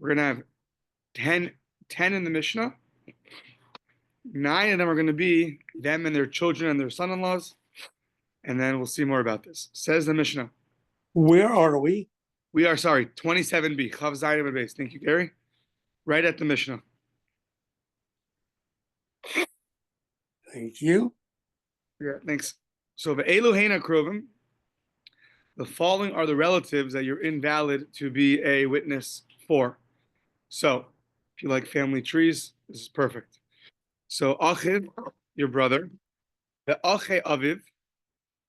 We're going to have 10 in the Mishnah. 9 of them are going to be them and their children and their son-in-laws. And then we'll see more about this. Says the Mishnah. Where are we? We are, 27b. Chav Zayin base. Thank you, Gary. Right at the Mishnah. Thank you. Yeah, thanks. So the Eloheina Krovim, the following are the relatives that you're invalid to be a witness for. So, if you like family trees, this is perfect. So, Achiv, your brother. The Ache Aviv,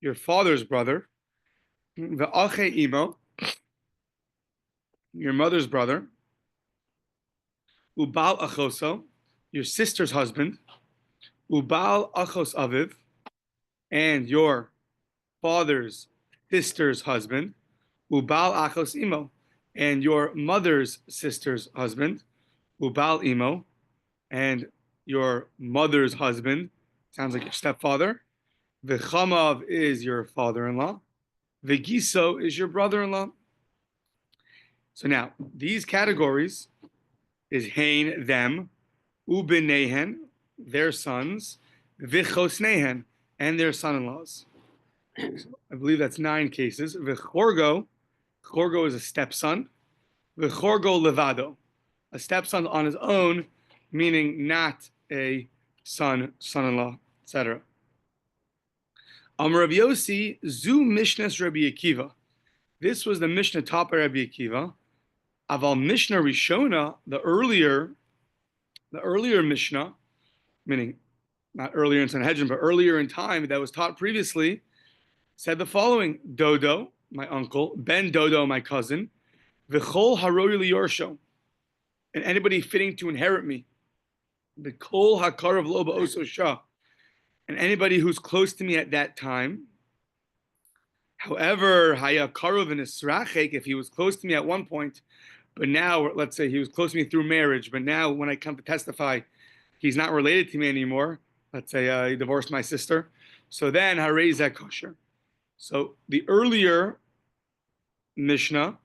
your father's brother. The Ache Imo, your mother's brother. Ubal Achoso, your sister's husband. Ubal Achos Aviv, and your father's sister's husband. Ubal Achos Imo, and your mother's sister's husband. Ubal Imo, and your mother's husband. Sounds like your stepfather. V'chamav is your father-in-law. V'giso is your brother-in-law. So now, these categories is hein, them, ubenehen, their sons, v'chosnehen, and their son-in-laws. I believe that's 9 cases. V'chorgo is a stepson. V'chorgo levado, a stepson on his own, meaning not a son-in-law, etc. Rabbi Yossi, zu Mishnas Rabbi Akiva. This was the Mishnah taught by Rabbi Akiva. Aval Mishnah Rishona, the earlier Mishnah, meaning not earlier in Sanhedrin, but earlier in time that was taught previously, said the following: Dodo, my uncle, Ben Dodo, my cousin, v'chol harori liyorsho, and anybody fitting to inherit me, v'kol hakarav lo ba'oso shah, and anybody who's close to me at that time. However, haya karov in israchek, if he was close to me at one point, but now, let's say he was close to me through marriage, but now when I come to testify, he's not related to me anymore. Let's say he divorced my sister. So then, harei zeh kosher. So the earlier Mishnah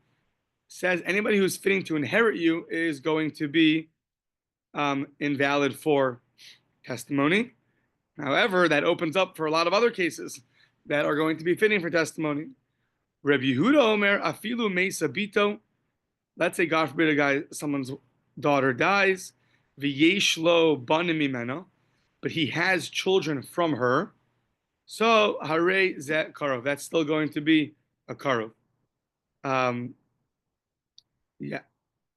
says anybody who's fitting to inherit you is going to be invalid for testimony. However, that opens up for a lot of other cases that are going to be fitting for testimony. Rabbi Yehuda Omer, afilu meisa bito. Let's say, God forbid, someone's daughter dies, v'yesh lo banim mimena, but he has children from her. So harei zeh karov. That's still going to be a karov. Yeah.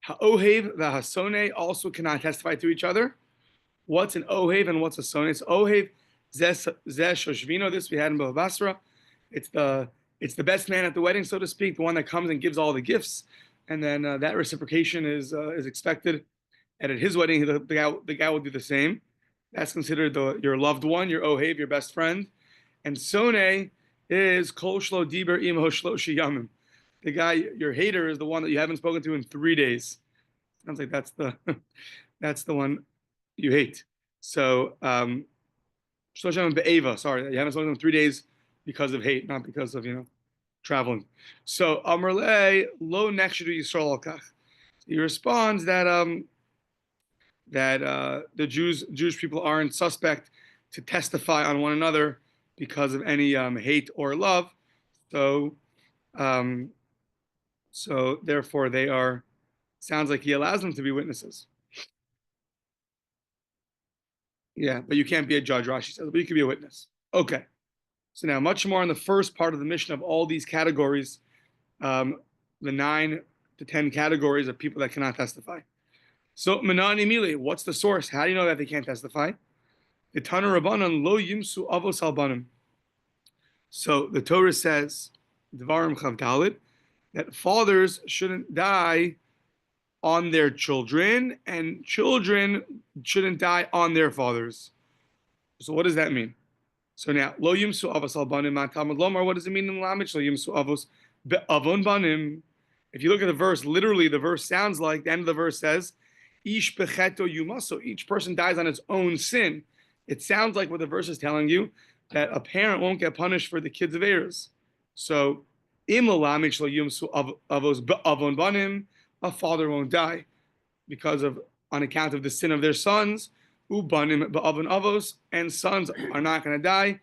Ha'ohev v'hasone also cannot testify to each other. What's an ohev and what's a soneh? It's ohev zeh shoshvino. This we had in Bava Batra. It's the best man at the wedding, so to speak, the one that comes and gives all the gifts, and then that reciprocation is expected. And at his wedding, the guy will do the same. That's considered your loved one, your ohev, your best friend. And soneh is kol shlo diber im hoshloshi yamim. The guy, your hater, is the one that you haven't spoken to in 3 days. Sounds like that's the one you hate. So, shloshim be'eva. Sorry, you haven't spoken to him 3 days because of hate, not because of traveling. So Amrle lo nechshedu Yisrael al kach. He responds that the Jewish people aren't suspect to testify on one another because of any hate or love. So therefore they are. Sounds like he allows them to be witnesses. Yeah, but you can't be a judge, Rashi says, but you can be a witness. Okay. So now, much more on the first part of the Mishnah of all these categories, the 9 to 10 categories of people that cannot testify. So, Menani Mili, what's the source? How do you know that they can't testify? The Tana Rabbanan lo yimsu avos albanim. So the Torah says, Dvarim Chav Daled, that fathers shouldn't die on their children, and children shouldn't die on their fathers. So what does that mean? So now, lo yimsu avos al banim matamad lomar. What does it mean in Lamech? Lo yimsu avos be'avon banim. If you look at the verse, literally the verse sounds like the end of the verse says, "Ish becheto yumaso." Each person dies on its own sin. It sounds like what the verse is telling you, that a parent won't get punished for the kids of heirs. So, im lamech lo yimsu avos be'avon banim. A father won't die. on account of the sin of their sons, ubanim ba'avon avos, and sons are not going to die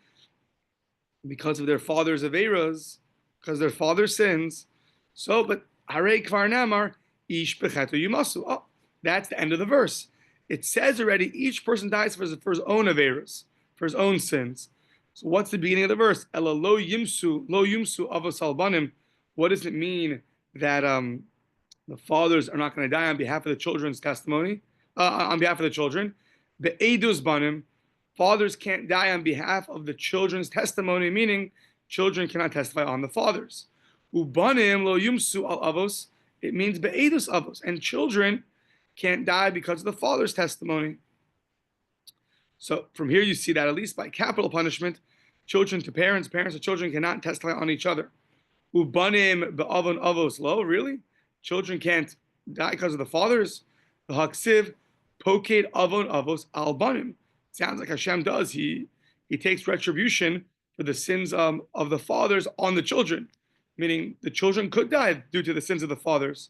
because of their father's averas, because their father's sins. So, but harei kvar namar ish bechetu yumasu. Oh, that's the end of the verse. It says already each person dies for his own averas, for his own sins. So what's the beginning of the verse? Ela lo yimsu avos albanim. What does it mean that the fathers are not going to die on behalf of the children's testimony, on behalf of the children? Be'edus banim, fathers can't die on behalf of the children's testimony, meaning children cannot testify on the fathers. Ubanim lo yumsu al avos, it means be'edus avos, and children can't die because of the father's testimony. So from here you see that at least by capital punishment, children to parents, parents to children cannot testify on each other. Ubanim be'avon avos lo, really? Children can't die because of the fathers. The haksiv poked avon avos al banim. Sounds like Hashem does. He takes retribution for the sins of the fathers on the children, meaning the children could die due to the sins of the fathers.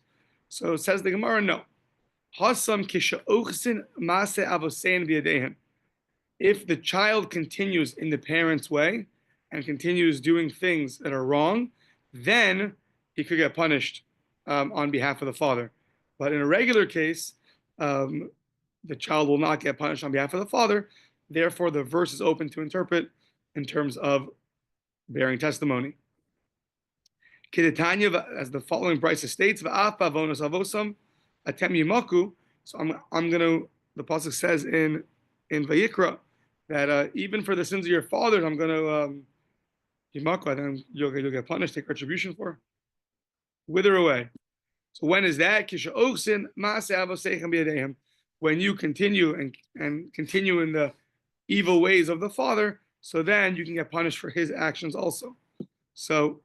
So says the Gemara, no. Hasam kisha'uchsin mase avosein v'yadehem. If the child continues in the parent's way and continues doing things that are wrong, then he could get punished on behalf of the father. But in a regular case, the child will not get punished on behalf of the father. Therefore, the verse is open to interpret in terms of bearing testimony. Kedetanya, as the following brisa states, "V'af bavonos avosam atem yimaku." So I'm gonna. The pasuk says in Vayikra that even for the sins of your fathers, I'm gonna yimaku. I think you'll get punished, take retribution for. Wither away. So when is that? When you continue and continue in the evil ways of the father, so then you can get punished for his actions also. So,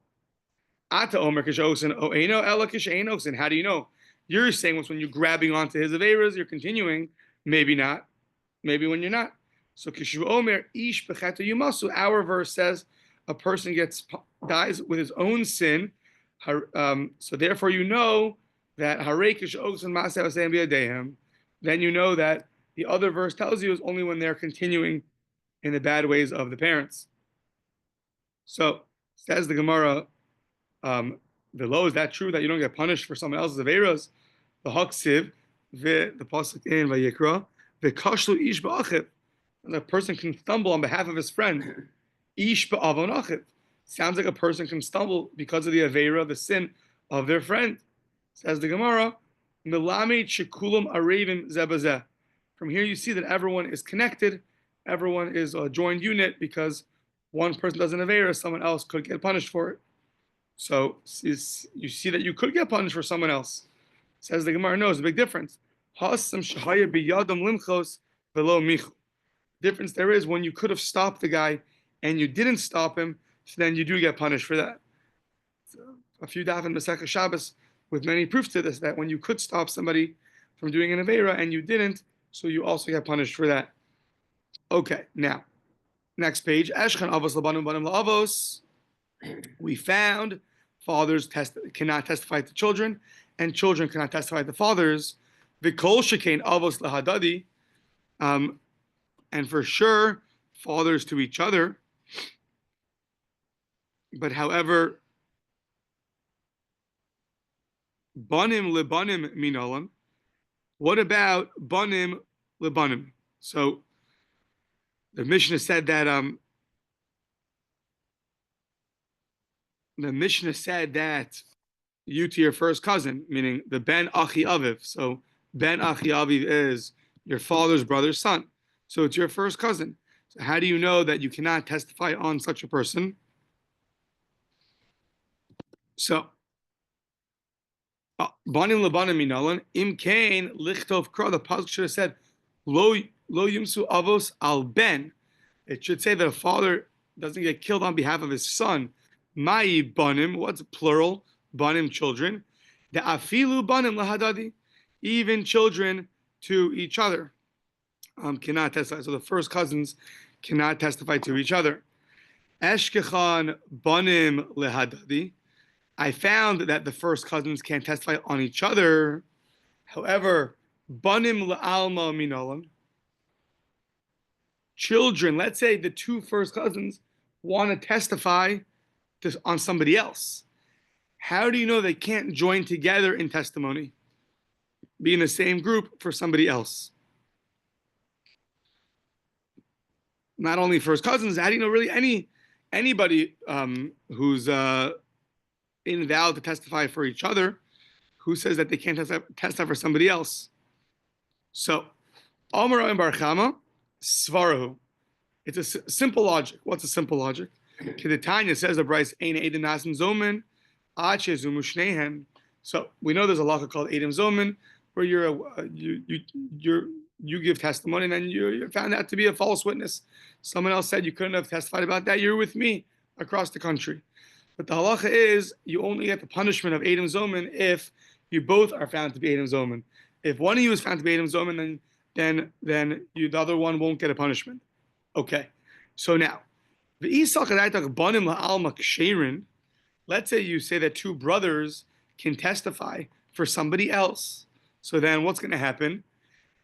Ata Omer Kishosin Oeno Ela Kishainosin. How do you know? You're saying when you're grabbing onto his averas, you're continuing. Maybe not. Maybe when you're not. So Kishu Omer Ish Bechetu Yumasu. Our verse says a person dies with his own sin. So therefore you know that then you know that the other verse tells you is only when they're continuing in the bad ways of the parents. So says the Gemara, below, is that true that you don't get punished for someone else's averas? The haksiv, the pasuk in Vayikra, the kashlu ish ba'achiv, and a person can stumble on behalf of his friend. Ish ba'avon achiv. Sounds like a person can stumble because of the avera, the sin of their friend. Says the Gemara, Milamid shekulam arevim zebazeh. From here you see that everyone is connected, everyone is a joined unit because one person does an avera, someone else could get punished for it. So you see that you could get punished for someone else. Says the Gemara, no, it's a big difference. Hasam shahaya biyadam limchos below michu. Difference there is when you could have stopped the guy and you didn't stop him, so then you do get punished for that. So a few daf in Masechah Shabbos with many proofs to this, that when you could stop somebody from doing an avera and you didn't, so you also get punished for that. Okay, now, next page. Eshchan avos labanim banim la'avos. We found fathers cannot testify to children, and children cannot testify to fathers. V'kol shekain avos lahadadi, and for sure, fathers to each other. But however, banim lebanim minolam. What about banim lebanim? So the Mishnah said that you to your first cousin, meaning the ben achi aviv. So ben achi aviv is your father's brother's son. So it's your first cousin. So how do you know that you cannot testify on such a person? So banim lebanim minalan im kain lichtov kra. The pasuk should have said lo yimsu avos al ben. It should say that a father doesn't get killed on behalf of his son. Mai banim, what's plural? Banim, children. The afilu banim lahadadi, even children to each other cannot testify. So the first cousins cannot testify to each other. Eshkechan banim lehadadi. I found that the first cousins can't testify on each other. However, banim la'alma minolan. Children, let's say the two first cousins want to testify on somebody else. How do you know they can't join together in testimony? Be in the same group for somebody else. Not only first cousins, how do you know really anybody who's invalid to testify for each other? Who says that they can't testify for somebody else? So, Amar Bar Chama, Svarahu. It's a simple logic. What's a simple logic? Kedetanya says the Bryce Ein Edim Nasim Zomen, Ache Zumu Shnehen. So we know there's a law called Edim Zomen, where you give testimony and then you're found out to be a false witness. Someone else said you couldn't have testified about that. You're with me across the country. But the halacha is you only get the punishment of Edim Zomen if you both are found to be Edim Zomen. If one of you is found to be Edim Zomen, then the other one won't get a punishment. Okay. So now, let's say you say that two brothers can testify for somebody else. So then what's going to happen?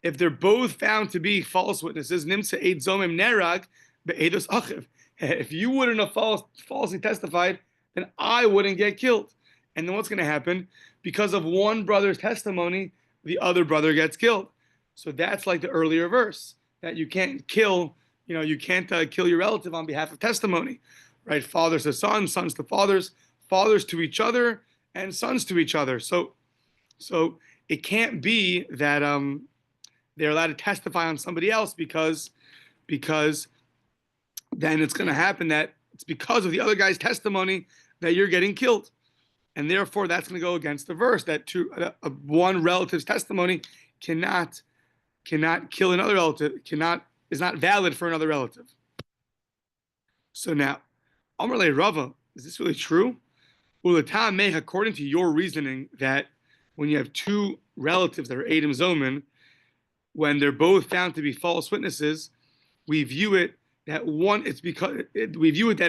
If they're both found to be false witnesses, nimtza eid zomim nerag be'edos achiv. If you wouldn't have falsely testified, then I wouldn't get killed. And then what's going to happen? Because of one brother's testimony, the other brother gets killed. So that's like the earlier verse, that you can't kill, you can't kill your relative on behalf of testimony, right? Fathers to sons, sons to fathers, fathers to each other, and sons to each other. So it can't be that they're allowed to testify on somebody else because then it's going to happen that it's because of the other guy's testimony that you're getting killed. And therefore, that's going to go against the verse that one relative's testimony cannot kill another relative, is not valid for another relative. So now, Amar le Rava, is this really true? According to your reasoning, that when you have two relatives that are Edim Zomen, when they're both found to be false witnesses, we view it that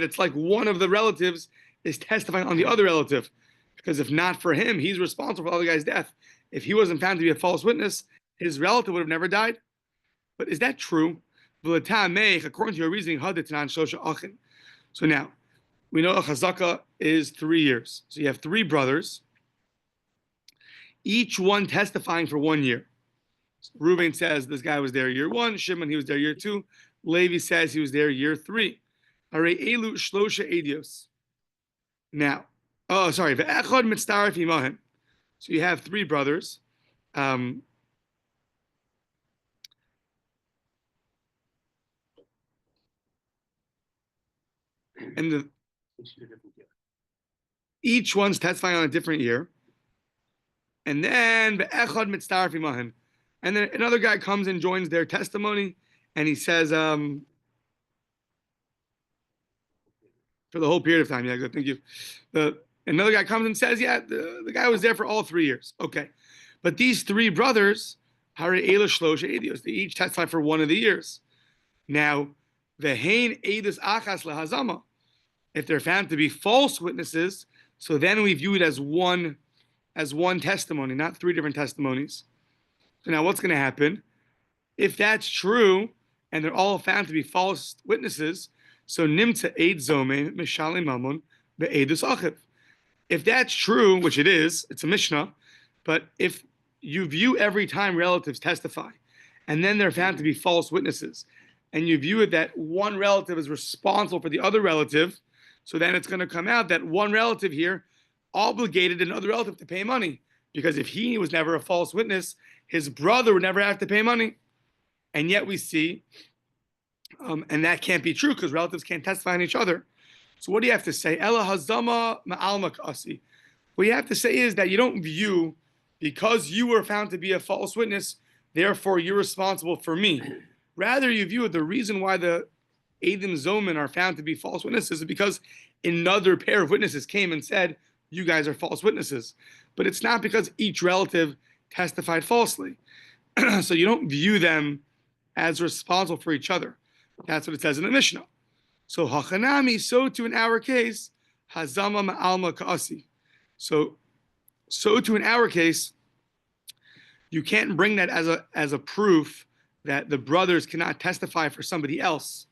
it's like one of the relatives is testifying on the other relative. Because if not for him, he's responsible for the other guy's death. If he wasn't found to be a false witness, his relative would have never died. But is that true? According to your reasoning, so now, we know a chazaka is 3 years. So you have three brothers, each one testifying for 1 year. So Reuben says this guy was there year 1, Shimon, he was there year 2, Levi says he was there year 3. Now, so you have three brothers. And each one's testifying on a different year. And then and then another guy comes and joins their testimony, and he says, for the whole period of time, yeah, good, thank you. Another guy comes and says, yeah, the guy was there for all 3 years. Okay. But these three brothers, they each testify for one of the years. Now, if they're found to be false witnesses, so then we view it as one testimony, not three different testimonies. So now what's going to happen? If that's true, and they're all found to be false witnesses, so nimtza eid zomen mishalim mamun be'edus achiv. If that's true, which it is, it's a Mishnah, but if you view every time relatives testify, and then they're found to be false witnesses, and you view it that one relative is responsible for the other relative, so then it's going to come out that one relative here obligated another relative to pay money, because if he was never a false witness, his brother would never have to pay money. And yet we see, and that can't be true because relatives can't testify on each other. So what do you have to say? Ela hazama ma'alma k'asi. What you have to say is that you don't view, because you were found to be a false witness, therefore you're responsible for me. Rather, you view it, the reason why the Edim Zomen are found to be false witnesses is because another pair of witnesses came and said, you guys are false witnesses. But it's not because each relative testified falsely. So you don't view them as responsible for each other. That's what it says in the Mishnah. So hachanami, so too in our case, hazama ma'alma ka'asi. So too in our case, you can't bring that as a proof that the brothers cannot testify for somebody else,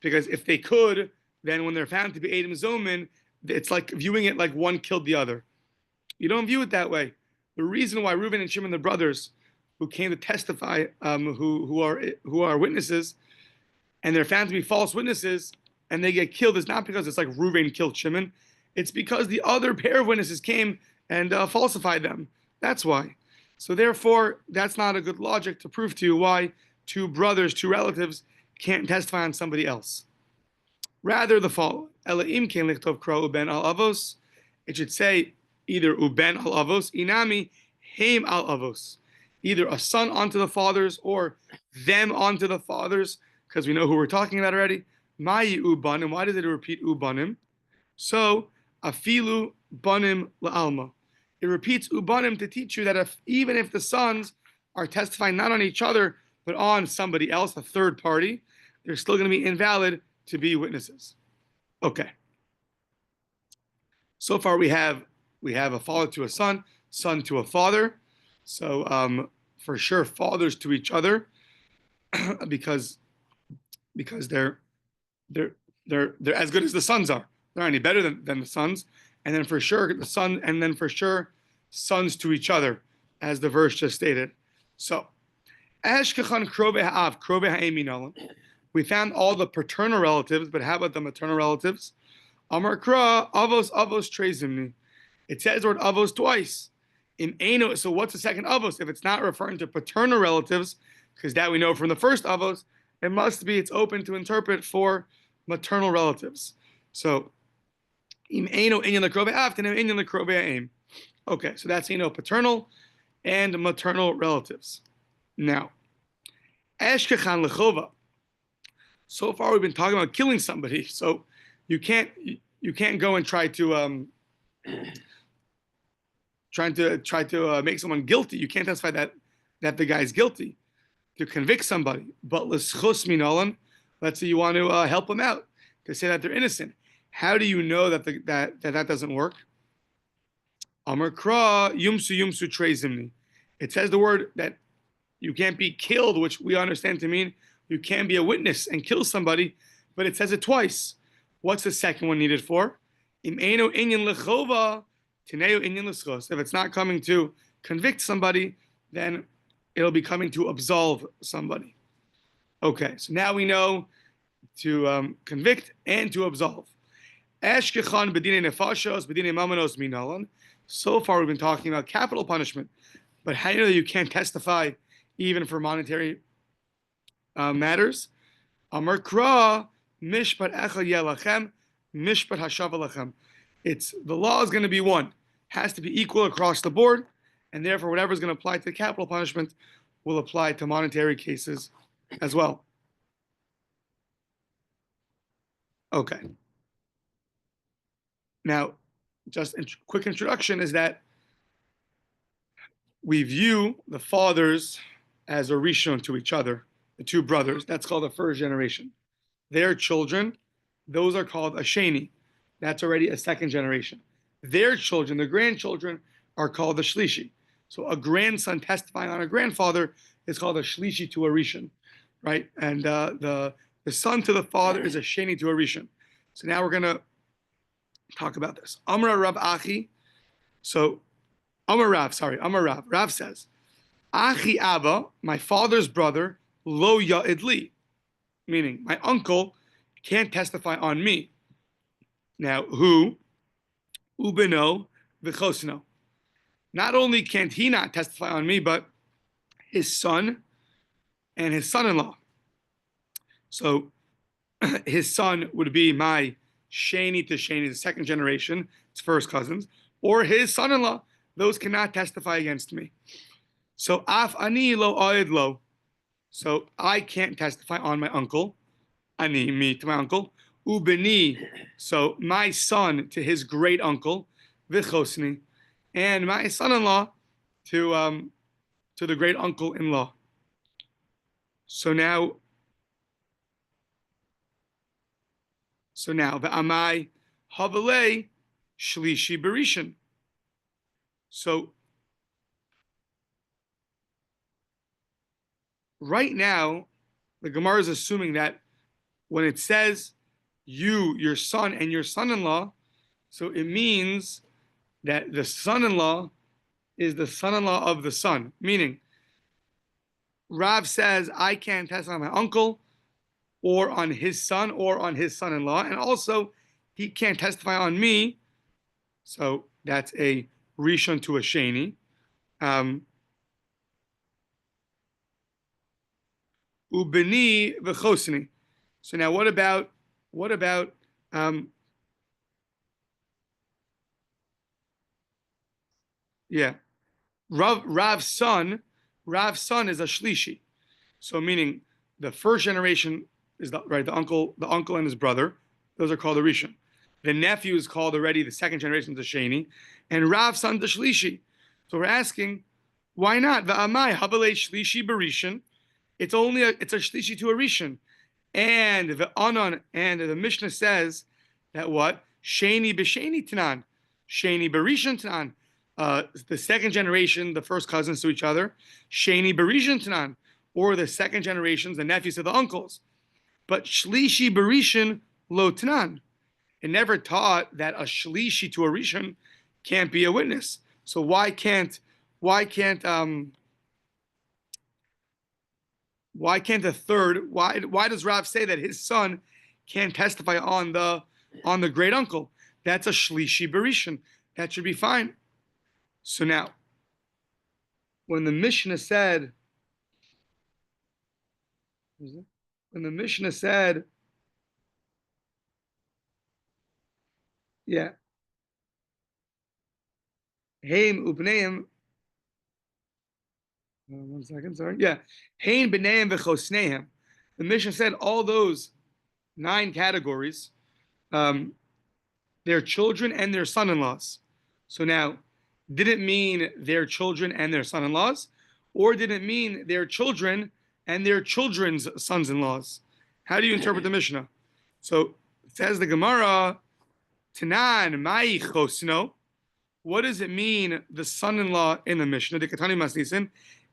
because if they could, then when they're found to be Edom Zomin, it's like viewing it like one killed the other. You don't view it that way. The reason why Reuben and Shimon, the brothers, who came to testify, who are witnesses, and they're found to be false witnesses, and they get killed, is not because it's like Reuben killed Shimon. It's because the other pair of witnesses came and falsified them. That's why. So therefore, that's not a good logic to prove to you why two brothers, two relatives, can't testify on somebody else. Rather, the following: Elaim ken lichtov kro uben al avos. It should say either uben al avos, inami heim al avos, either a son onto the fathers or them onto the fathers, because we know who we're talking about already. Mayi ubanim. Why does it repeat ubanim? So afilu banim la'alma. It repeats ubanim to teach you that even if the sons are testifying not on each other but on somebody else, a third party, they're still going to be invalid to be witnesses. Okay. So far we have a father to a son to a father. So for sure fathers to each other, because they're as good as the sons are. They're not any better than the sons. And then for sure the son, and then for sure sons to each other, as the verse just stated. So we found all the paternal relatives, but how about the maternal relatives? Amar Kra, avos trezimni. It says the word avos twice. In Eno, so what's the second avos? If it's not referring to paternal relatives, because that we know from the first avos, it must be, it's open to interpret for maternal relatives. So, im Eno inyan lekrobe after inyan lekrobe aim. Okay, so that's paternal and maternal relatives. Now, eshkechan lechova. So far, we've been talking about killing somebody. So you can't go and try to make someone guilty. You can't testify that the guy's guilty to convict somebody. But l'schus minolan, let's say you want to help them out, to say that they're innocent. How do you know that that doesn't work? Amar kra yumsu trei zimni. It says the word that you can't be killed, which we understand to mean you can't be a witness and kill somebody, but it says it twice. What's the second one needed for? Im eno inyan lechova, tineo inyan l'schos. If it's not coming to convict somebody, then it'll be coming to absolve somebody. Okay, so now we know to convict and to absolve. Eshkechan bedine nefashos, bedine mamanos minalan. So far we've been talking about capital punishment, but how do you know that you can't testify even for monetary matters? Amar kra mishpat echad yelachem, mishpat hashav lachem. It's the law is going to be one, has to be equal across the board, and therefore whatever is going to apply to capital punishment will apply to monetary cases as well. Okay. Now, just a quick introduction is that we view the fathers as a rishon to each other, the two brothers. That's called the first generation. Their children, those are called a sheni. That's already a second generation. Their children, the grandchildren, are called the shlishi. So a grandson testifying on a grandfather is called a shlishi to a rishon, right? And the son to the father is a sheni to a rishon. So now we're going to talk about this. Amar Rav Achi. So Amar Rav. Rav says, Achi Abba, my father's brother, lo ya'idli, meaning my uncle can't testify on me. Now, who? Ubeno v'chosno. Not only can't he not testify on me, but his son and his son-in-law. So his son would be my sheni to sheni, the second generation, his first cousins, or his son-in-law. Those cannot testify against me. So af ani lo oed lo. So I can't testify on my uncle. Ani, me to my uncle. Ubeni, so my son to his great uncle, v'chosni, and my son-in-law to the great uncle-in-law. So now, v'amai havalei shlishi berishin. So right now, the Gemara is assuming that when it says you, your son, and your son-in-law, so it means that the son-in-law is the son-in-law of the son. Meaning, Rav says, I can't testify on my uncle, or on his son, or on his son-in-law, and also he can't testify on me. So that's a rishon to a sheni. Ubeni v'chosni. So now what about yeah, Rav's son is a shlishi. So meaning the first generation is the uncle and his brother. Those are called the rishon. The nephew is called already the second generation, the sheni, and Rav's son the shlishi. So we're asking, why not? Va'amai habalei shlishi barishon. It's a shlishi to a rishon, and the anon and the Mishnah says that what sheni b'sheni tanan, sheni barishon tanan. The second generation, the first cousins to each other, sheni barishon tanan, or the second generations, the nephews to the uncles. But shlishi barishon lo tanan. It never taught that a shlishi to a rishon can't be a witness. So why can't the third? Why does Rav say that his son can't testify on the great uncle? That's a shlishi barishon. That should be fine. So now, when the Mishnah said, yeah, Haim ubneim. One second, sorry. Yeah, Haim b'neim v'chosneim. The Mishnah said all those 9 categories, their children and their son-in-laws. So now, did it mean their children and their son-in-laws, or did it mean their children and their children's sons-in-laws? How do you interpret the Mishnah? So it says the Gemara, Tanan mai chosno. What does it mean, the son-in-law in the Mishnah?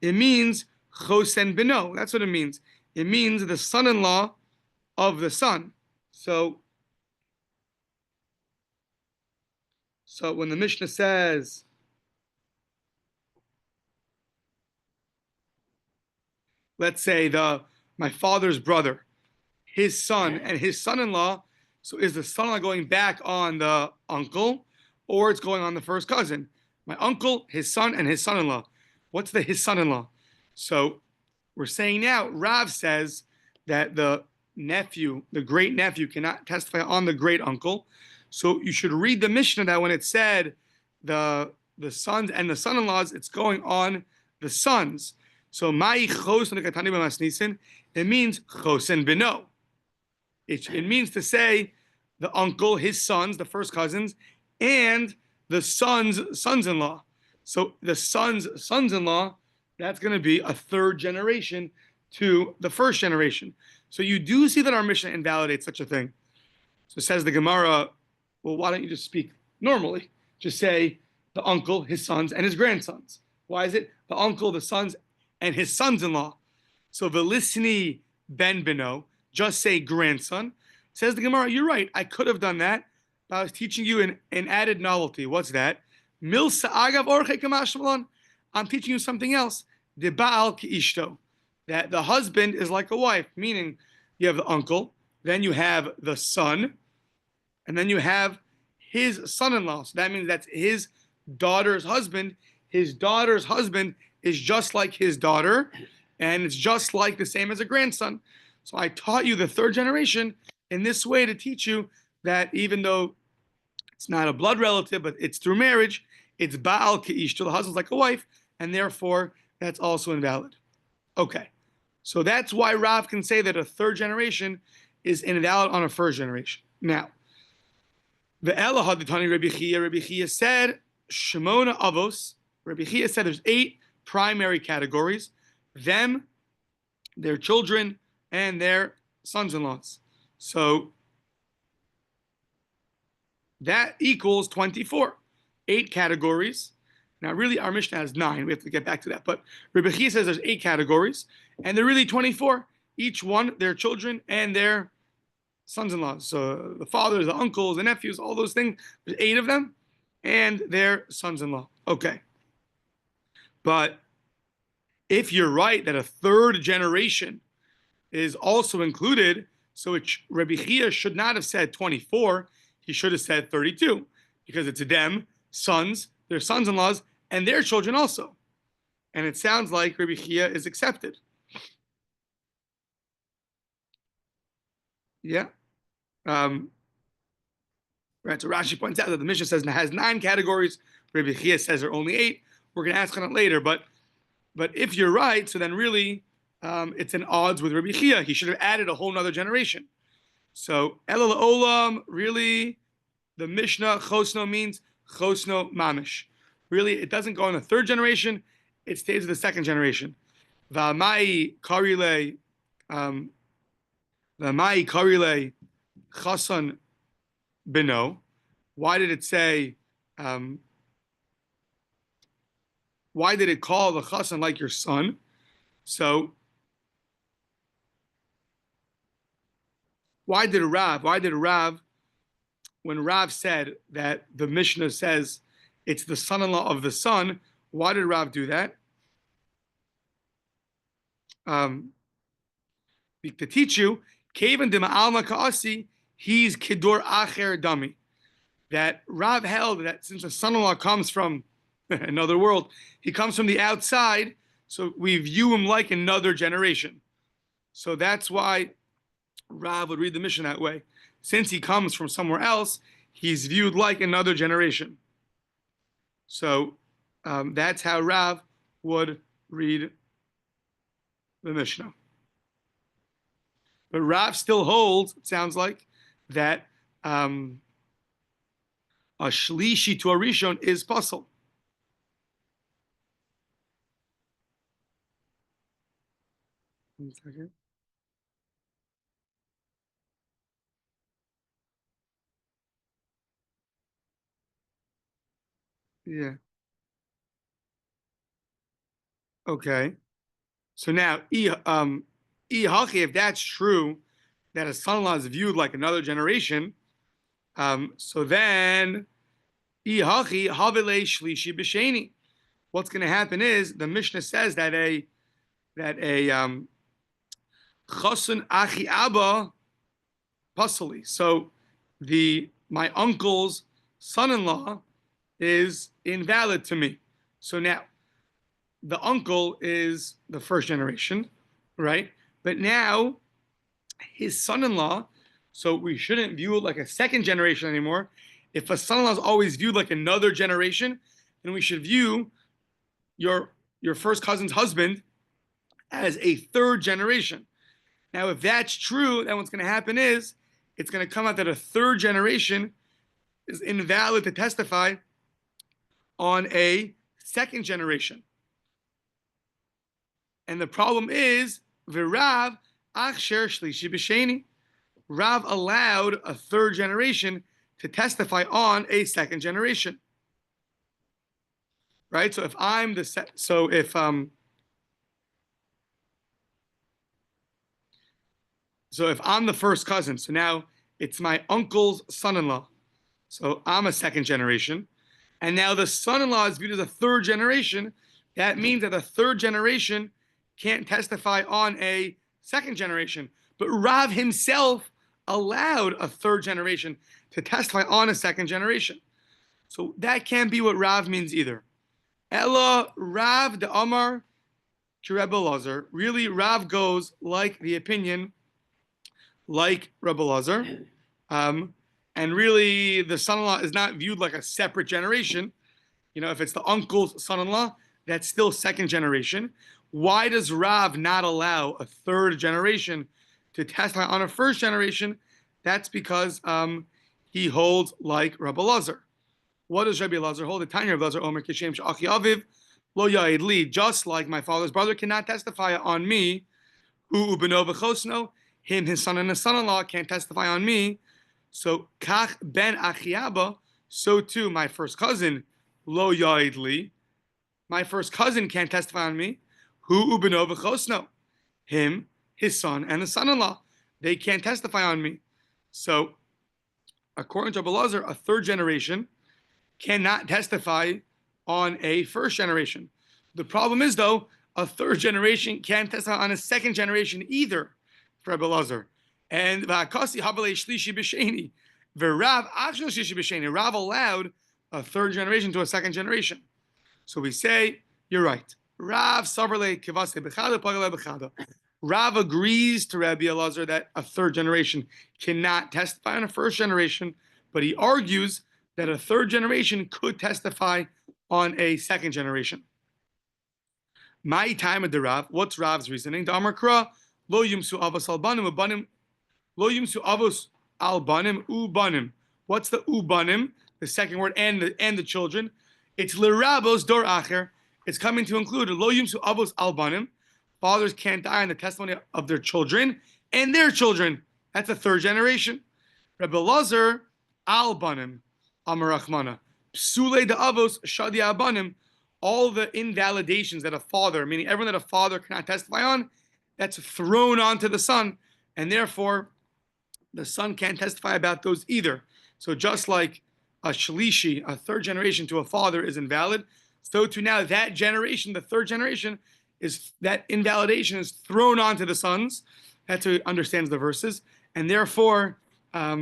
It means chosen beno. That's what it means. It means the son-in-law of the son. So when the Mishnah says, let's say my father's brother, his son and his son-in-law, so is the son-in-law going back on the uncle, or it's going on the first cousin? My uncle, his son, and his son-in-law. What's his son-in-law? So we're saying now, Rav says that the great nephew, cannot testify on the great uncle. So you should read the Mishnah that when it said the sons and the son-in-laws, it's going on the sons. So mai chos it means chosen beno. It means to say the uncle, his sons, the first cousins, and the son's sons-in-law. So the son's sons-in-law, that's going to be a third generation to the first generation. So you do see that our Mishnah invalidates such a thing. So says the Gemara, well, why don't you just speak normally? Just say the uncle, his sons, and his grandsons. Why is it the uncle, the sons, and his sons-in-law? So velisni ben beno, just say grandson. Says the Gemara, you're right, I could have done that, but I was teaching you an added novelty. What's that? Milsa agav orche kamashmalon. I'm teaching you something else. De baal ki ishto. That the husband is like a wife, meaning you have the uncle, then you have the son, and then you have his son-in-law. So that means that's his daughter's husband. His daughter's husband is just like his daughter, and it's just like the same as a grandson. So I taught you the third generation in this way to teach you that even though it's not a blood relative, but it's through marriage, it's Baal Ke'ishto, the husband's like a wife, and therefore that's also invalid. Okay, so that's why Rav can say that a third generation is invalid on a first generation. Now, the Elahad Tani Rabbi Chia said, Shemona Avos, Rabbi Chia said there's 8 primary categories, them, their children, and their sons-in-laws. So that equals 24. 8 categories. Now, really, our Mishnah has 9. We have to get back to that. But Rabbi Chia says there's 8 categories. And they're really 24, each one, their children and their sons-in-law. So the fathers, the uncles, the nephews, all those things, there's 8 of them, and their sons-in-law. Okay. But if you're right that a third generation is also included, so Rabbi Chia should not have said 24, he should have said 32, because it's them, sons, their sons-in-laws, and their children also. And it sounds like Rabbi Chia is accepted. Yeah. Right. So Rashi points out that the Mishnah says it has 9 categories. Rabbi Chia says there are only 8. We're going to ask on it later, but if you're right, so then really it's in odds with Rabbi Chia. He should have added a whole nother generation. So Elul Olam, really, the Mishnah Chosno means Chosno Mamish. Really, it doesn't go in the 3rd generation; it stays with the 2nd generation. V'amai karile, v'amai karile chasan beno. Why did it say? Why did it call the chasan like your son? So why did Rav, when Rav said that the Mishnah says it's the son-in-law of the son, why did Rav do that? To teach you, Kavan Dima Alma Kaasi, he's Kidor Acher Dami. That Rav held that since the son-in-law comes from another world, he comes from the outside, so we view him like another generation. So that's why Rav would read the Mishnah that way. Since he comes from somewhere else, he's viewed like another generation. So that's how Rav would read the Mishnah. But Rav still holds, it sounds like, that a shlishi to a rishon is puzzle. One second. Yeah. Okay. So now, if that's true, that a son-in-law is viewed like another generation, so then, what's going to happen is the Mishnah says that a chasun achi abba pasali. So my uncle's son-in-law is invalid to me. So now the uncle is the 1st generation, right? But now his son-in-law, so we shouldn't view it like a 2nd generation anymore. If a son-in-law is always viewed like another generation, then we should view your first cousin's husband as a 3rd generation. Now, if that's true, then what's going to happen is it's going to come out that a 3rd generation is invalid to testify on a 2nd generation. And the problem is, V'Rav achsher shlishi b'sheni. Rav allowed a 3rd generation to testify on a 2nd generation. Right? So if I'm the if I'm the 1st cousin, so now it's my uncle's son-in-law. So I'm a 2nd generation. And now the son-in-law is viewed as a 3rd generation. That means that the 3rd generation can't testify on a 2nd generation. But Rav himself allowed a 3rd generation to testify on a 2nd generation. So that can't be what Rav means either. Ella Rav de Amar to Rebbe Lazar. Really, Rav goes like the opinion, like Rebbe Lazar. And really, the son-in-law is not viewed like a separate generation. If it's the uncle's son-in-law, that's still 2nd generation. Why does Rav not allow a 3rd generation to testify on a 1st generation? That's because he holds like Rabbi Lazar. What does Rabbi Lazar hold? The Tanya of Lazar Omer Kishem Sh'achi Aviv Lo Yaid Li. Just like my father's brother cannot testify on me, Hu Ubeno V'Chosno, him, his son, and his son-in-law can't testify on me. So Kach Ben Achiaba, so too my 1st cousin Lo Yaid Li. My 1st cousin can't testify on me. Hu Ubeno V'Chosno. him, his son, and the son-in-law. They can't testify on me. So, according to Rabbi Lazar, a third generation cannot testify on a first generation. The problem is, though, a third generation can't testify on a second generation either for Rabbi Lazar. And Rav allowed a third generation to a second generation. So we say, you're right. Rav agrees to Rabbi Elazar that a third generation cannot testify on a first generation, but he argues that a third generation could testify on a second generation. My time of the Rav, what's Rav's reasoning? The Amar Kra, lo yumsu avos albanim ubanim, lo yumsu avos albanim ubanim. What's the ubanim? The second word, and the children. It's l'rabos dor acher. It's coming to include lo yumsu avos albanim. Fathers can't die on the testimony of their children and their children. That's a third generation. Rabbi Lazar albanim amar Rachmana psule de avos shadi albanim. All the invalidations that a father, meaning everyone that a father cannot testify on, that's thrown onto the son, and therefore the son can't testify about those either. So just like a shlishi, a third generation to a father is invalid, so too now that generation, the third generation, is that invalidation is thrown onto the sons. That's who understands the verses, and therefore a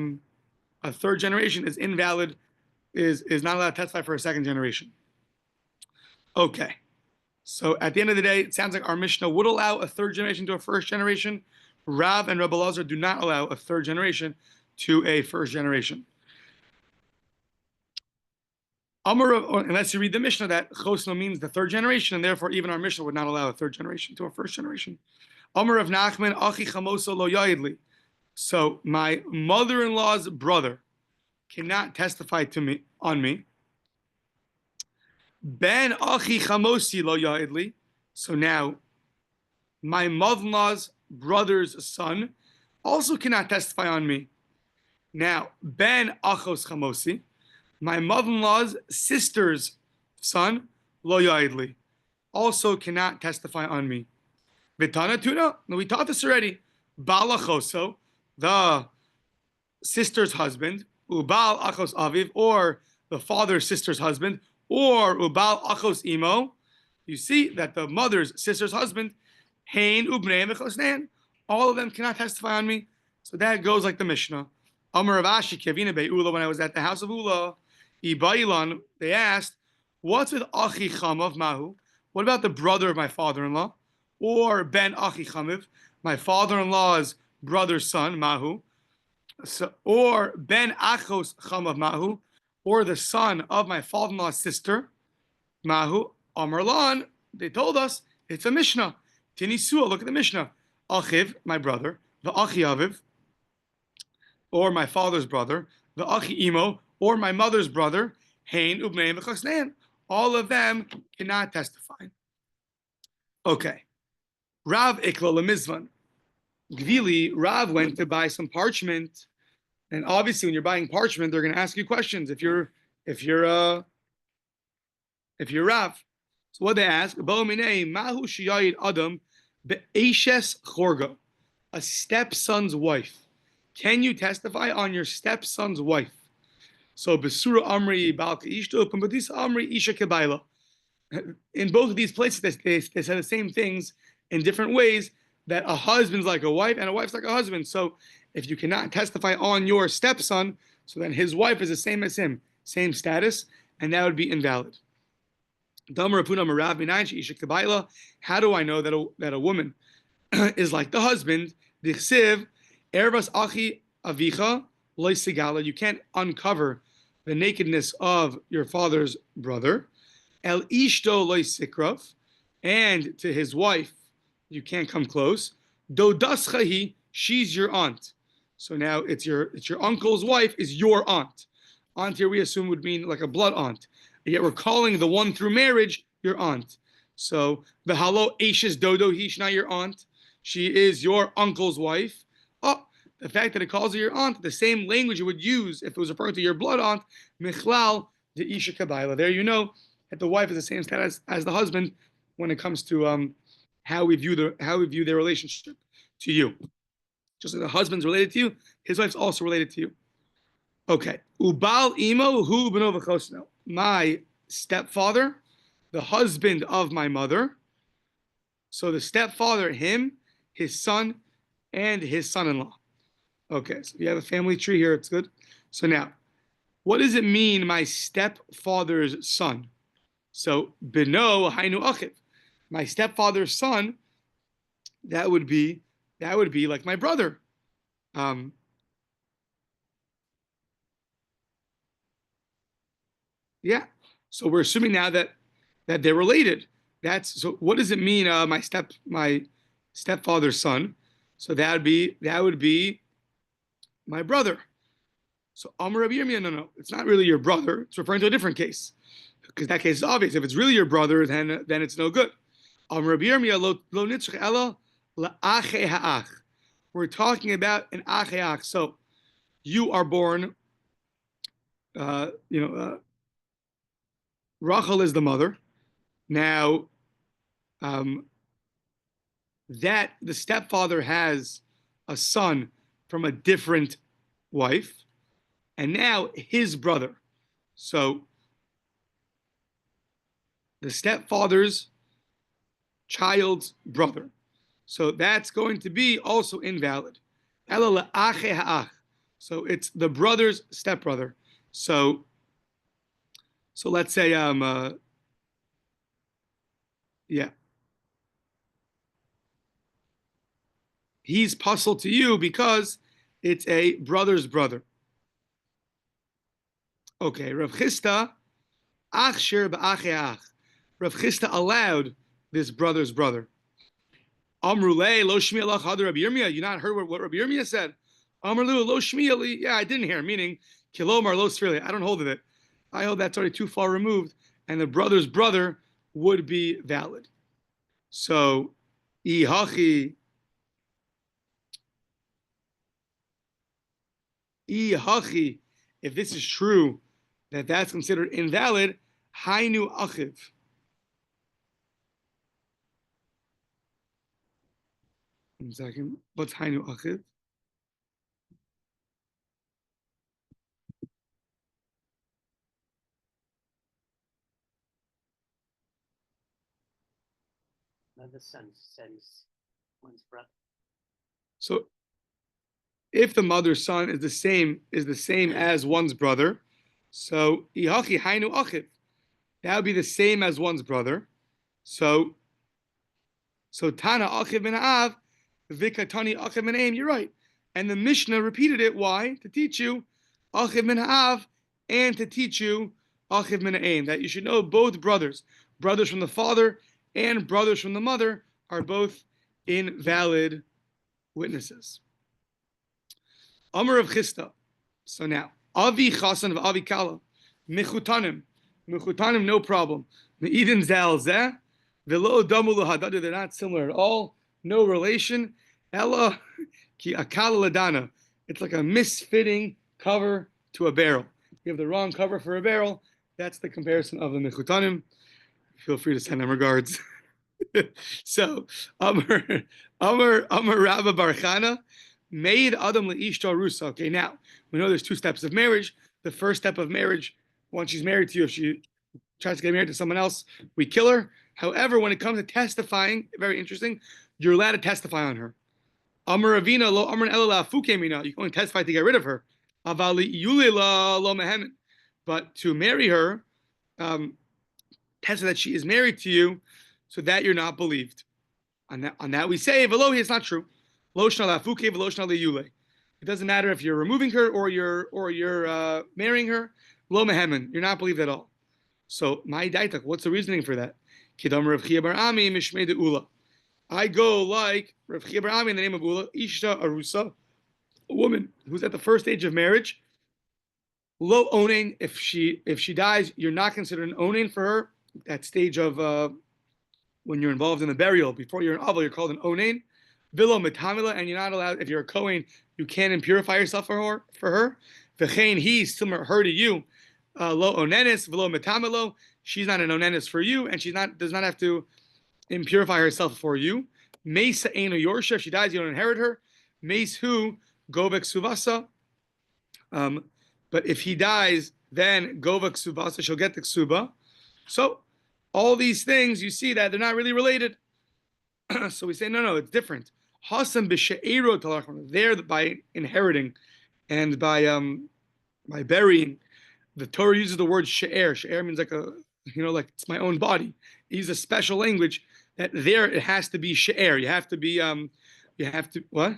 third generation is invalid, is not allowed to testify for a second generation. Okay, so at the end of the day, it sounds like our Mishnah would allow a third generation to a first generation. Rav and Rabbi Lazar do not allow a third generation to a first generation. Unless you read the Mishnah that Chosno means the third generation, and therefore even our Mishnah would not allow a third generation to a first generation. Amar of Nachman, Achi Chamoso lo yaidli. So my mother-in-law's brother cannot testify to me on me. Ben Achi Chamosi lo yaidli. So now my mother-in-law's brother's son also cannot testify on me. Now, Ben Achos Chamosi, my mother-in-law's sister's son, lo yaidli, also cannot testify on me. Vitana Tuna, we taught this already. Bala Choso, the sister's husband, Ubal Achos Aviv, or the father's sister's husband, or Ubal Achos Imo. You see that the mother's sister's husband, Hain Ubnei V'chosnein, all of them cannot testify on me. So that goes like the Mishnah. Amar Ravashi Kevina Be'ula, when I was at the house of Ula, Ibailan, they asked, what's with Achi Chamav Mahu? What about the brother of my father-in-law? Or Ben Achi Chamiv, my father-in-law's brother's son, Mahu. So, or Ben Achos Chamav Mahu, or the son of my father-in-law's sister, Mahu. Amar Lan, they told us, it's a Mishnah. Tinisua, look at the Mishnah. Achiv, my brother, the Achi Aviv, or my father's brother, the Achi Imo, or my mother's brother, Hain Ubnei V'chosnein. All of them cannot testify. Okay. Rav Ikla Lemizvan. Gvili, Rav went to buy some parchment, and obviously when you're buying parchment, they're going to ask you questions. If you're Rav, so what they ask? Bo minei mahu shiyayid adam be'eshes chorgo, a stepson's wife. Can you testify on your stepson's wife? So besura amri balka ishto, pambadisa amri isha kebaila. In both of these places, they say the same things in different ways, that a husband's like a wife and a wife's like a husband. So if you cannot testify on your stepson, so then his wife is the same as him, same status, and that would be invalid. How do I know that a woman is like the husband? You can't uncover the nakedness of your father's brother. El ishto loy sikrov, and to his wife you can't come close. Dodaschahi, she's your aunt. So now it's your uncle's wife is your aunt. Aunt here we assume would mean like a blood aunt. Yet we're calling the one through marriage your aunt. So the halo ashes dodo, he's not your aunt. She is your uncle's wife. Oh, the fact that it calls her your aunt, the same language you would use if it was referring to your blood aunt, michlal de isha kabaila. There you know that the wife is the same status as the husband when it comes to how we view their relationship to you. Just like the husband's related to you, his wife's also related to you. Okay. Ubal imo hu b'no v'chosno. My stepfather, the husband of my mother. So the stepfather, him, his son, and his son-in-law. Okay, so if you have a family tree here, it's good. So now, what does it mean, my stepfather's son? So, beno hainu achiv. My stepfather's son, that would be like my brother. Yeah. So we're assuming now that they're related. That's so. What does it mean? My stepfather's son. So that would be my brother. So Amar Rabbi Yirmiyah, no, it's not really your brother. It's referring to a different case, because that case is obvious. If it's really your brother, then it's no good. Amar Rabbi Yirmiyah lo nitzrach ela la'achei ha'ach. We're talking about an achei ha'ach. So you are born. Rachel is the mother. Now, that the stepfather has a son from a different wife, and now his brother. So the stepfather's child's brother. So that's going to be also invalid. So it's the brother's stepbrother. So let's say he's puzzled to you because it's a brother's brother. Okay, Rav Chisda, achshir ba'achei ach. Rav Chisda allowed this brother's brother. Amrulei lo shmi alach hadu Rabbi Yirmiyah. You not heard what Rabbi Yirmiyah said? Amrulu lo shmi ali. Yeah, I didn't hear. Meaning kilomar lo sfirli. I don't hold of it. I hold that's already too far removed, and the brother's brother would be valid. So, ihachi. If this is true, that's considered invalid, hainu achiv. One second. What's hainu achiv? The son sends one's brother. So, if the mother's son is the same as one's brother, so ihachi hainu achiv, that would be the same as one's brother. So Tana achiv min av, vikatani achiv min aim. You're right, and the Mishnah repeated it. Why? To teach you achiv min av and to teach you achiv min aim. That you should know both brothers from the father and brothers from the mother, are both invalid witnesses. Amar of Chisda. So now, Avi Chasan of Avi Kala, Mechutanim, no problem. Me'idin Zal Zeh, Velo Damu Lahadadu, they're not similar at all, no relation. Ella Ki Akala Ladana, it's like a misfitting cover to a barrel. You have the wrong cover for a barrel. That's the comparison of the Mechutanim. Feel free to send them regards. So, Amar Rabba Barchana, made Adam le'ishto rusa. Okay, now we know there's two steps of marriage. The first step of marriage, once she's married to you, if she tries to get married to someone else, we kill her. However, when it comes to testifying, very interesting, you're allowed to testify on her. Amar Ravina lo Amar Elala Fukemina. You can only testify to get rid of her. Avali Yulela lo Mehemen. But to marry her, testify that she is married to you, so that you're not believed. On that we say, Velohi, it's not true. It doesn't matter if you're removing her or you're marrying her. Lo mehemen, you're not believed at all. So my daitak, what's the reasoning for that? Kidam Rav Chia bar Ami mishmei de Ula. I go like Rav Chia bar Ami in the name of Ula, Ishta Arusa, a woman who's at the first stage of marriage. Lo onain, if she dies, you're not considered an onain for her. That stage of when you're involved in the burial, before you're an aval, you're called an onain. Vilo metamila, and you're not allowed, if you're a Kohen, you can't impurify yourself for her. V'chein he, similar her to you, lo onenis, velo metamilo, she's not an onenis for you, and does not have to impurify herself for you. Meis Eino Yorsha, if she dies, you don't inherit her. Meis Hu Govek Suvasa. But if he dies, then Govek Suvasa, she'll get the Ksuba. So all these things, you see that they're not really related. So we say, no, it's different. Hasam b'she'ero talachon. There, by inheriting and by burying, the Torah uses the word she'er. She'er means like like it's my own body. It uses a special language that there it has to be she'er. You have to be what?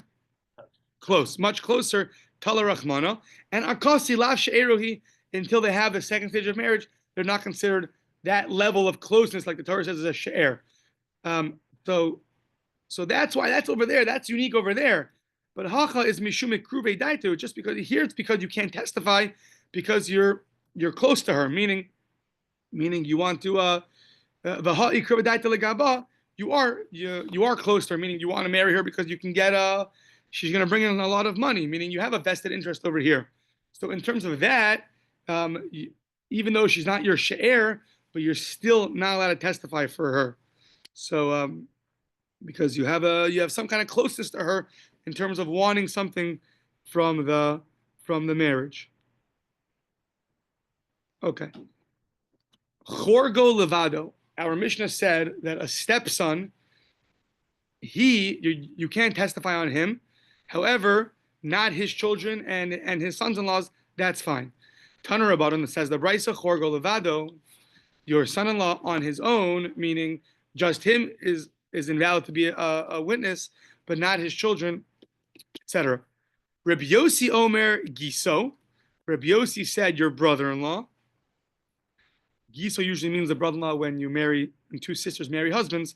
Close, much closer. Tala Rachmana and Akasi lav she'erohi, until they have the second stage of marriage, they're not considered that level of closeness, like the Torah says, is a she'er. So that's why that's over there. That's unique over there. But hacha is mishum mikruve daitu. Just because here, it's because you can't testify because you're close to her. Meaning you want to the ha'i kruve daitu legaba. You are close to her. Meaning you want to marry her because you can get she's going to bring in a lot of money. Meaning you have a vested interest over here. So in terms of that, even though she's not your she'er, but you're still not allowed to testify for her. So because you have some kind of closeness to her in terms of wanting something from the marriage. Okay. Chorgo levado. Our Mishnah said that a stepson, you can't testify on him. However, not his children and his sons-in-laws, that's fine. Taner Rabbanon says the Brisa Chorgo levado, your son-in-law on his own, meaning just him is invalid to be a witness, but not his children, etc. Rabbi Yossi Omer Giso. Rabbi Yossi said your brother-in-law. Giso usually means the brother-in-law when two sisters marry husbands.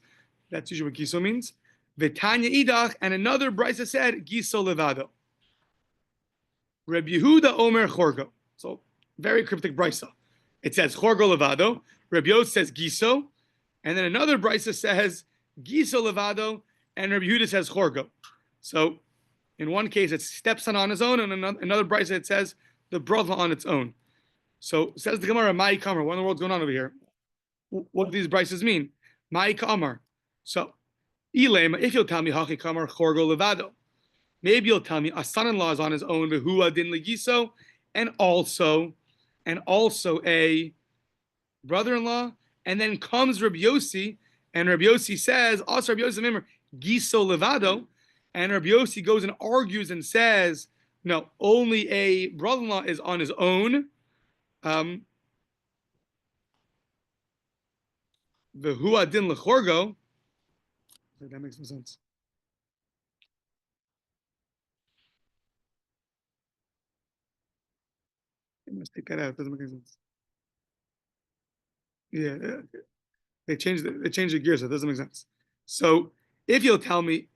That's usually what Giso means. V'tanya idach, and another brisa said Giso levado. Rabbi Yehuda Omer Chorgo. So very cryptic brisa. It says Chorgo levado. Rabbi Yossi says Giso, and then another brisa says Giso levado, and Rabbi Yehuda says Chorgo. So in one case it's stepson on his own, and another brisa it says the brother on its own. So says the Gemara, Mai Kamar. What in the world's going on over here? What do these brises mean? Mai Kamar. So Ilema, if you'll tell me Haki Kamar Chorgo levado, maybe you'll tell me a son-in-law is on his own, Vehua din legiso, and also a brother-in-law, and then comes Rabbi Yossi, and Rabbi Yossi says, also Rabbi Yossi, remember, Giso levado, and Rabbi Yossi goes and argues and says, no, only a brother-in-law is on his own. Vehua din lechorgo. That makes no sense. I must take that out. It doesn't make any sense. Yeah, they changed the gears, so it doesn't make sense. So if you'll tell me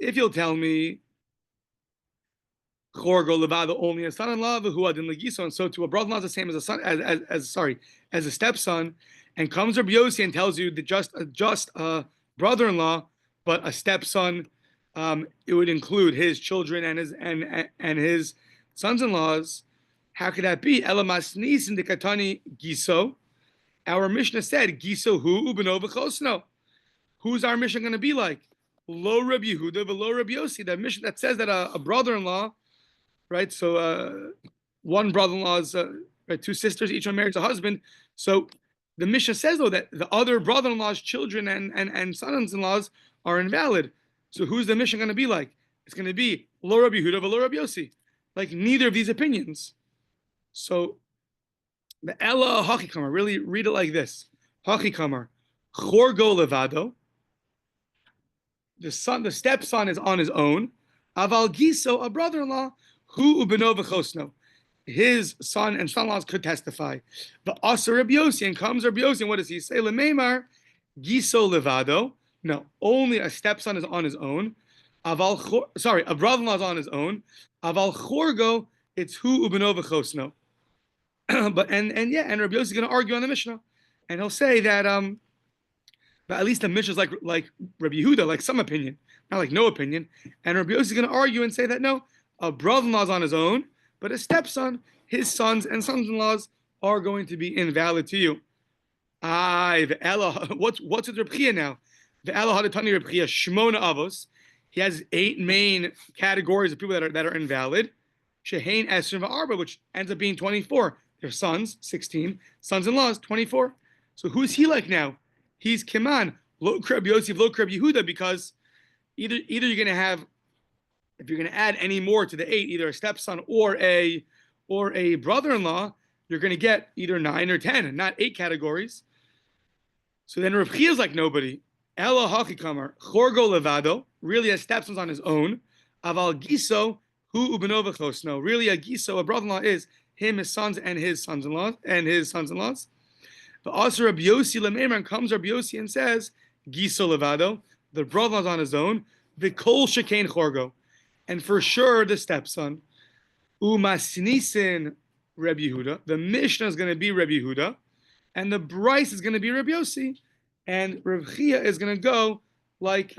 Chorgo levado only a son-in-law, Vehua din legiso, and so to a brother-in-law is the same as a son, as a stepson, and comes Rabbi Yossi and tells you that just a brother-in-law, but a stepson, it would include his children and his sons-in-laws. How could that be? Elamas nis in the katani giso. Our Mishnah said giso hu ubeno v'chosno. Who's our Mishnah going to be like? Lo Rabbi Yehuda v'lo Rabbi Yossi. That Mishnah that says that a brother-in-law, right? So one brother-in-law is two sisters, each one marries a husband. So the Mishnah says though that the other brother-in-law's children and sons-in-laws are invalid. So who's the Mishnah going to be like? It's going to be Lo Rabbi Yehuda v'lo Rabbi Yossi. Like neither of these opinions. So the Ella Hachikamar, really read it like this. Hachikamar, Chorgo levado. The stepson is on his own. Aval Giso, a brother-in-law, hu ubeno v'chosno. His son and son-in-laws could testify. The Asa Rabbi Yossi, and comes Rabbi Yossi, and what does he say? Lemeimar, Giso levado. No, only a stepson is on his own. A brother-in-law is on his own. Aval Chorgo, it's hu ubeno v'chosno. But and Rabbi Yossi is going to argue on the Mishnah, and he'll say that but at least the Mishnah is like Rabbi Yehuda, like some opinion, not like no opinion. And Rabbi Yossi is going to argue and say that no, a brother-in-law is on his own, but a stepson, his sons and sons-in-laws are going to be invalid to you. What's with Reb Chia now? The Ela Hadatani Reb Chia Shmona Avos. He has 8 main categories of people that are invalid. Shehain Esrim Arba, which ends up being 24. Their sons, 16. Sons-in-laws, 24. So who's he like now? He's Kiman, Lo Kreb Yosef, Lo Kreb Yehuda, because either you're going to have, if you're going to add any more to the 8, either a stepson or a brother-in-law, you're going to get either 9 or 10, and not 8 categories. So then Reb Chia is like nobody. Ela Hachikamar, Chorgo Levado, really has stepsons on his own. Aval Giso, Hu Ubenova Chosno. Really a Giso, a brother-in-law, is him, his sons, and his sons-in-laws, But also Rabbi Yossi Lemeimer, comes Rabbi Yossi and says, Giso Levado, the brother-in-law's on his own. Vikol Shekain Chorgo. And for sure, the stepson. Umasnisin Rabbi Yehuda. The Mishnah is going to be Rabbi Yehuda. And the Bryce is going to be Rabbi Yossi. And Rav Chia is going to go like